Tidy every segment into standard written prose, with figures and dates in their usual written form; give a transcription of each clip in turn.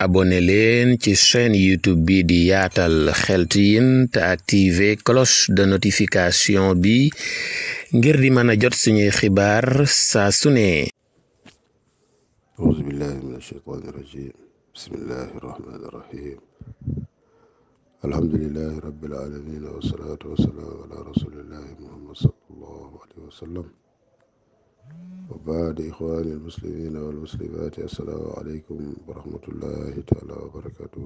abonné leen ci chaîne YouTube bi di yaatal xeltu yin te activer cloche de notification bi ngir di mën a jot suñuy xibaar saa su ne. أعوذ بالله من الشيطان الرجيم بسم الله الرحمن الرحيم الحمد لله رب العالمين والصلاة والسلام على رسول الله محمد صلى الله عليه وسلم وبعد إخواني المسلمين والمسلمات السلام عليكم ورحمة الله تعالى وبركاته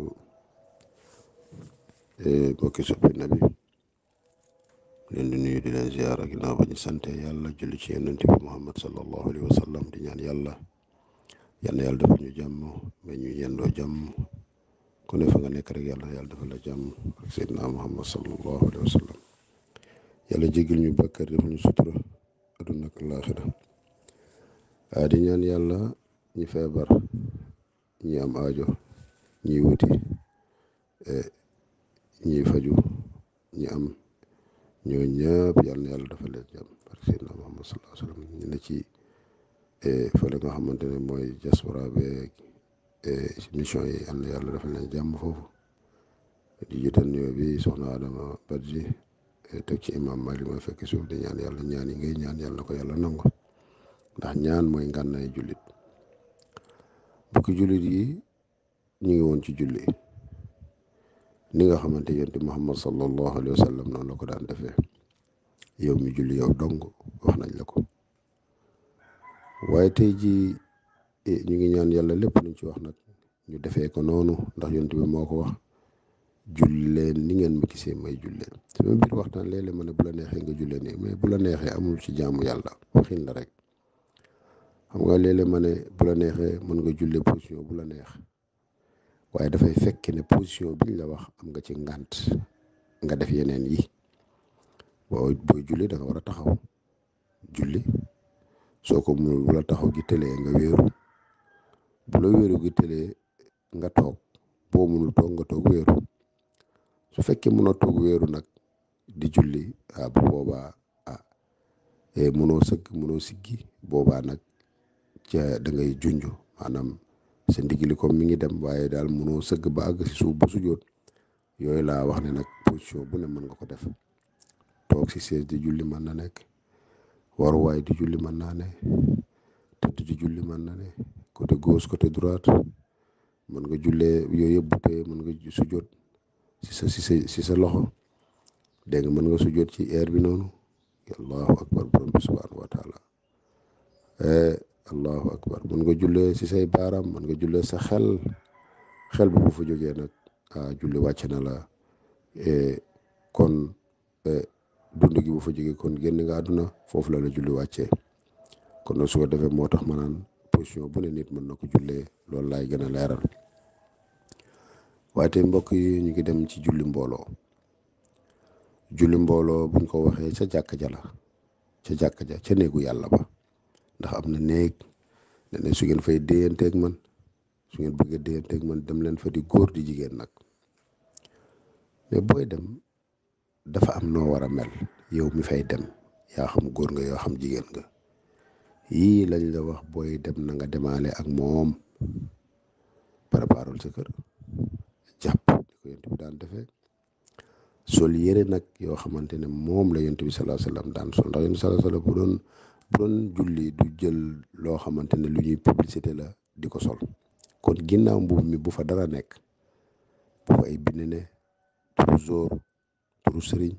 bokki soppi nabi leen di nuyu di leen ziyaara ginnaaw ba ñu sante yàlla julli ci yonent bi Muhammad sallallahu alayhi wa sallam di ñaan yàlla yàlla dafa ñu jàmm ba ñu yendoo jàmm ku ne fa nga nekk rek yàlla dafa la jàmm ak Seydina Muhammad sallallahu alayhi wa sallam yàlla jéggal ñu bàkkaar dafa ñu sutura aduna ak laaxira di ñaan yàlla ñi feebar ñi am aajo ñi wuti ñi faju ñi am ñoo ñëpp yàlla dafa leen jàmm ak Seydina Muhammad sallallahu alayhi wa sallam ñu ne ci fële nga xamante ne mooy diaspora beeg mission yi yàlla dafa leen jàmm foofu di jiital nuyoo bi soxna Adama Badji teg ci imam Mali mooy fekk suuf di ñaan yàlla ñaan yi ngay ñaan yàlla na ko yàlla nangu ndax ñaan mooy ngànnaay jullit bokki jullit yi ñu ngi woon ci julli ni nga xamante yonent Muhammad sallallahu alayhi wa sallam noonu la ko daan defee yow mi julli yow dong wax nañ la ko waaye tey jii ñu ngi ñaan yàlla lépp luñ ci wax nag ñu defee ko noonu ndax yonent bi moo ko wax julli leen ni ngeen ma gisee may jullee sama biir waxtaan léeg-léeg ma ne bu la neexee nga jullee nii mais bu la neexee amul ci jaamu yàlla waxin la rek xam nga léeg-léeg ma ne bu la neexee mën nga jullee position bu la neex waaye dafay fekk ne position biñ la wax am nga ci ngànt nga def yeneen yi booy julli da nga war a taxaw julli soo ko mënul bu la taxaw gi tëlee nga wéeru bu la wéeru gi tëlee nga toog boo mënul toog nga toog wéeru su fekkee mënoo toog wéeru nag di julli bu boobaa mënoo sëgg mënoo siggi boobaa nag ca da ngay junj maanaam sa ndigli comme mi ngi dem waaye daal mënoo sëgg ba àgg si suuf ba sujjóot yooyu laa wax ne nag position bu ne mën nga ko def toog si chaise di julli mën na nekk waruwaay di julli mën naa ne tëdd di julli mën na ne côté gauche côté droite mën nga jullee yooyu yëpp bu tee mën nga sujjóot si sa loxo dégg nga mën nga sujjóot ci air bi noonu allahu akbar borom bi subhanahu wa taala allahu akbar mën nga jullee si say baaraam mën nga jullee sa xel bi bu fa jógee nag julli wàcc na la kon dund gi bu fa jógee kon génn nga àdduna foofu la julli wàccee kon nag su ko defee moo tax ma naan position bu ne nit mën na ko jullee loolu laay gën a leeral waaye tey mbokk yi ñu ngi dem ci julli mbooloo buñ ko waxee ca jàkka ja la ca néegu yàlla ba ndax am na néeg ne su ngeen fay déyanteeg man su ngeen bëggee déyanteeg man dem leen fa di góor di jigéen nag mais booy dem dafa am noo war a mel yow mi fay dem yaa xam góor nga yoo xam jigéen nga yii lañ la wax booy dem na nga demaale ak moom préparol sa kër jàpp di ko yonent bi daan defee sol yére nag yoo xamante ne moom la yonent bi sallallahu alayhi wasallam daan sol ndax yonent bi sallallahu alayhi wasallam bu doon julli du jël loo xamante ne lu ñuy publicité la di ko sol kon ginnaaw mbubb mi bu fa dara nekk bu fa ay bind ne turu zóor turu sëriñ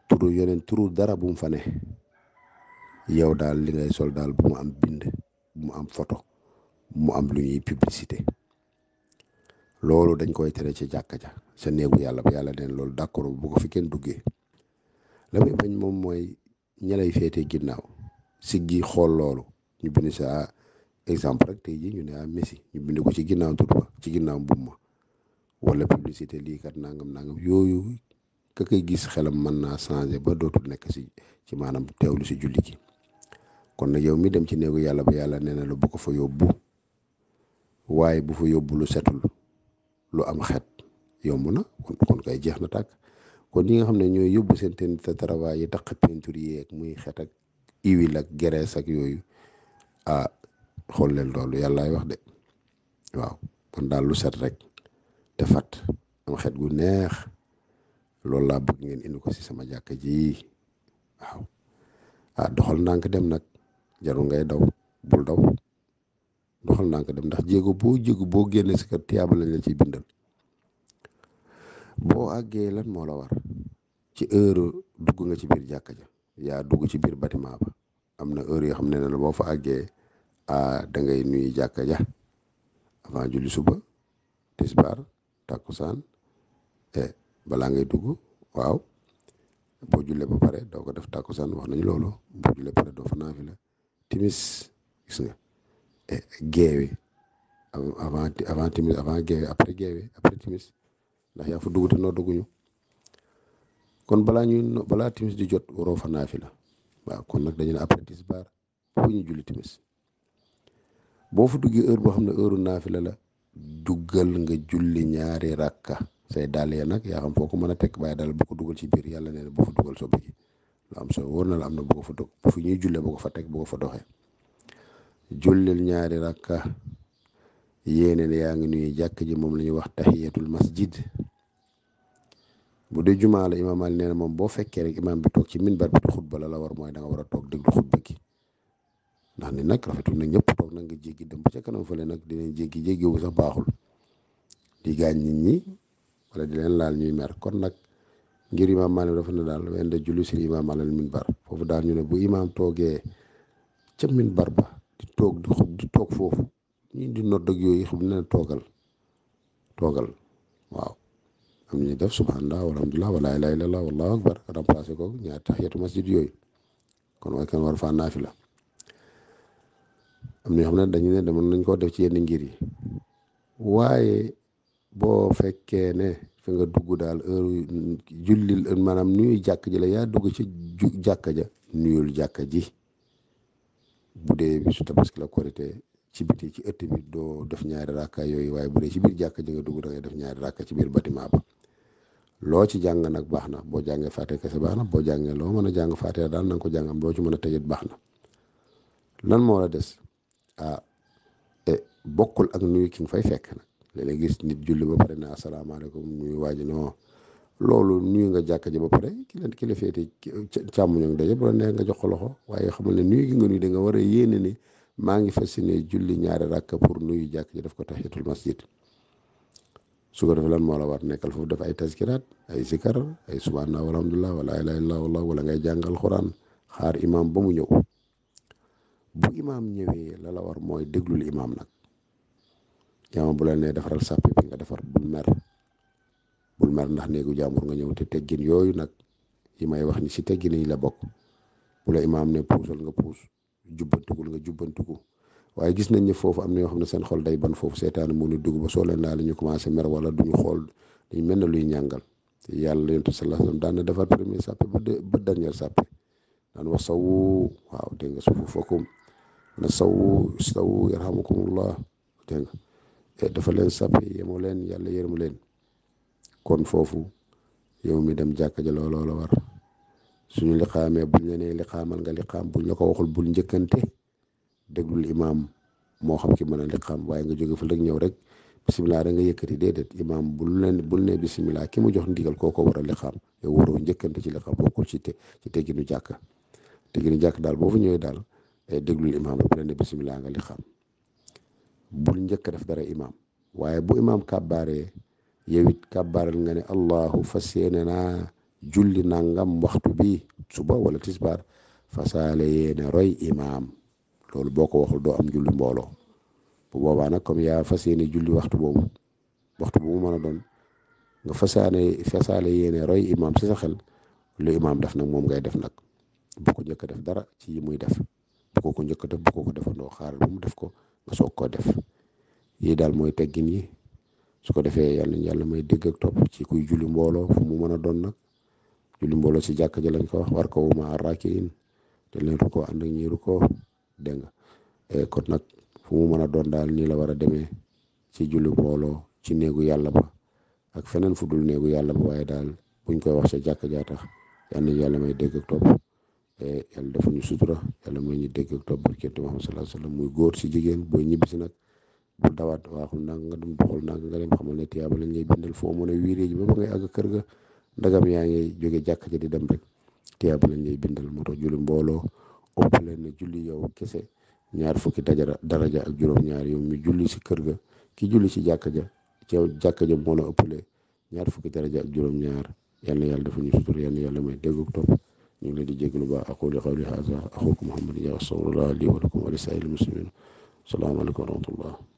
turu yeneen turu dara bu mu fa ne yow daal li ngay sol daal bu mu am bind bu mu am photo bu mu am lu ñuy publicité loolu dañ koy tere ci jàkka ja sa néegu yàlla ba yàlla neen loolu d'accord bu ko fi kenn duggee la muy bañ moom mooy ñalay féete ginnaaw siggi xool loolu ñu bind sa exemple rek tey ji ñu ne Messi ñu bind ko ci ginnaaw tur ba ci ginnaaw mbubb ma wala publicité lii kat nangam yooyu ka koy gis xelam mën naa changer ba dootul nekk ci maanaam teewlu si julli gi kon nag yow mi dem ci néegu yàlla ba yàlla nee na la bu ko fa yóbbu waaye bu fa yóbbu lu setul lu am xet yomb na kon kay jeex na tàkk kon ñi nga xam ne ñooy yóbbu seen te travail yi taq peinture yeeg muy xet ak huile ak graisse ak yooyu xool leen loolu yàllaay wax de waaw kon daal lu set rek te fat am xet gu neex loolu laa bëgg ngeen indi ko si sama jàkka ji waaw doxal ndànk dem nag jarul ngay daw bul daw doxal ndànk dem ndax jéego boo génne si kër tiyaaba lañ la ciy bindal boo àggee lan moo la war ci heure dugg nga ci biir jàkka ja yaa dugg ci biir bâtiment ba am na heure yoo xam ne la boo fa àggee da ngay nuyu jàkka ja avant julli suba tisbaar takkusaan balaa ngay dugg waaw boo jullee ba pare doo ko def takkusaan wax nañu loolu boo jullee ba pare doo fa naafila timis gis nga geewe avant timis avant geewe après timis ndax yaa fa dugg te noo dugguñu kon balaa timis di jot waroo fa naafila waaw kon nag dañu ne après tisbaar fu ñu julli timis boo fa duggee heure boo xam ne heure naafila la duggal nga julli ñaari rakka say dàll ya nag yaa xam foo ko mën a teg waaye daal bu ko dugal ci biir yàlla nee na boo fa dugal sobe gi lu am solo wóor na la am na bu ko fa dugg fu ñuy jullee bu ko fa teg bu ko fa doxee jullil ñaari rakka yéene ne yaa ngi nuyu jàkk ji moom la ñuy wax tahiyatul masjid bu dee jumaa la imaam Ali nee na moom boo fekkee rek imaam bi toog ci minbar bi di xutba la war mooy da nga war a toog déglu xutba gi ndax ni nag rafetul nag ñëpp toog nag nga jéggi dem ba ca kanam fële nag dinañ jéggi wu sax baaxul di gaañ nit ñi wala di leen laal ñuy mer kon nag ngir imaam Maalik dafa ne daal wende julli si imaam alal minbar foofu daal ñu ne bu imaam toogee ca minbar ba di toog foofu ñi di nodd ak yooyu xam ne toogal waaw am ñu def subhanallah walhamdulillah wala ilaha illallah wallahu akbar remplacé ko ñaar tahiyatu masjid yooyu kon waaye kan war faa naafila am na ñoo xam ne dañu ne demoon nañ koo def ci yenn ngir yi waaye boo fekkee ne fi nga dugg daal heure julli maanaam nuyu jàkk ji la yaa dugg ci jàkka ja nuyul jàkka ji bu dee bisu tabaski la korité ci biti ci ëtt bi doo def ñaari rakka yooyu waaye bu dee ci biir jàkka ji nga dugg da ngay def ñaari rakka ci biir bâtiment ba loo ci jàng nag baax na boo jàngee faate kese baax na boo jàngee loo mën a jàng faate daal na nga ko jàng am loo ci mën a tëjët baax na lan moo la des bokkul ak nuyu ki nga fay fekk nag léeg-léeg gis nit julli ba pare ne asalaamaaleykum nuyu waa ji non loolu nuyu nga jàkka ji ba pare ki la féete càmmoñ daje bu la neex nga jox ko loxo waaye xamal ne nuyu gi nga nuyu da nga war a yéene ne maa ngi fas yéene julli ñaari rakka pour nuyu jàkka ji daf ko tahiyatul masjid su ko defee lan moo la war nekkal foofu def ay taskiraat ay zikar ay subhanallah walhamdulillah wala ilaha illallah wallah wala ngay jàngal xuraan xaar imaam ba mu ñëw bu imaam ñëwee la war mooy déglul imaam nag yaama bu la nee defaral sàppe bi nga defar bul mer ndax néegu jàmbur nga ñëw te teggin yooyu nag yi may wax ni si teggin yi la bokk bu la imaam ne puusal nga puus jubbantikul nga jubbantiku waaye gis nañ ne foofu am na yoo xam ne seen xol day ban foofu seetaan mu nu dugg ba soo leen laa la ñu commencé mer wala duñu xool dañ mel ne luy ñàngal te yàlla yonent sallallahu alayhi wasallam daan na defar premier sàppe ba dernier sàppe daan wax sawu waaw dégg nga suufu fokkum na sawu yarhamukumullah dégg nga dafa leen sàppe yemoo leen yàlla yërmu leen kon foofu yow mi dem jàkka ja looloo la war suñu liqaamee buñ la nee liqaamal nga liqaam buñ la ko waxul bul njëkkante déglul imaam moo xam ki mën a liqaam waaye nga jóge fa rek ñëw rek bisimilah rek nga yëkkati déedéet imaam bul ne bisimilah ki mu jox ndigal koo ko war a liqaam yow waroo njëkkante ci liqaam bokkul ci tegginu jàkka daal boo fa ñëwee daal déglul imaam rek bu la ne bisimilah nga liqaam bul njëkk def dara imaam waaye bu imaam kàbbaaree yow it kàbbaaral nga ne allahu fas yéene naa julli nangam waxtu bi suba wala tisbaar fasaale yéene roy imaam loolu boo ko waxul doo am julli mbooloo bu boobaa nag comme yaa fas yéene julli waxtu bu mu mën a doon nga fasaale yéene roy imaam si sa xel lu imaam def nag moom ngay def nag bu ko njëkk def dara ci yi muy def bu ko njëkk def bu ko defandoo xaaral ba mu def ko nga soog koo def yii daal mooy teggin yi su ko defee yàlla may dégg ak topp ci kuy julli mbooloo fu mu mën a doon nag julli mbooloo si jàkka ja lañ ko wax war ko ma arrakiin te leen ru ko ànd ak ñiiru ko dégg nga kon nag fu mu mën a doon daal nii la war a demee ci julli mbooloo ci néegu yàlla ba ak feneen fu dul néegu yàlla ba waaye daal buñ koy wax sa jàkka jaa tax yàlla may dégg ak topp yàlla defuñu sutura yàlla may ñu dégg ak topp barkatu Muhammad sallallahu alayhi wasallam muy góor si jigéen booy ñibbisi nag bu dawaat waaxul nang nga dem doxul nang nga dem, xamal ne tiyaaba lañ lay bindal foo mën a wiiree ji ba ngay àgg kër ga, ndagam yaa ngi jóge jàkk ja di dem rek tiyaaba lañ lay bindal. moo tax julli mbooloo ëpp leen ne julli yow kese ñaar fukki daraja ak juróom-ñaar yow mi julli si kër ga, ki julli si jàkk ja ca jàkk ja moo la ëppale ñaar fukki daraja ak juróom-ñaar. yal na yàlla dafa ñu sutur, yal na yàlla may déggu topp. ñu ngi leen di jéglu baax. aqulu qawli haza axukum Muhammad Ndiaye, astaghfirullah li wa lakum wa li saa'iril muslimin. salaamaaleykum wa rahmatullah.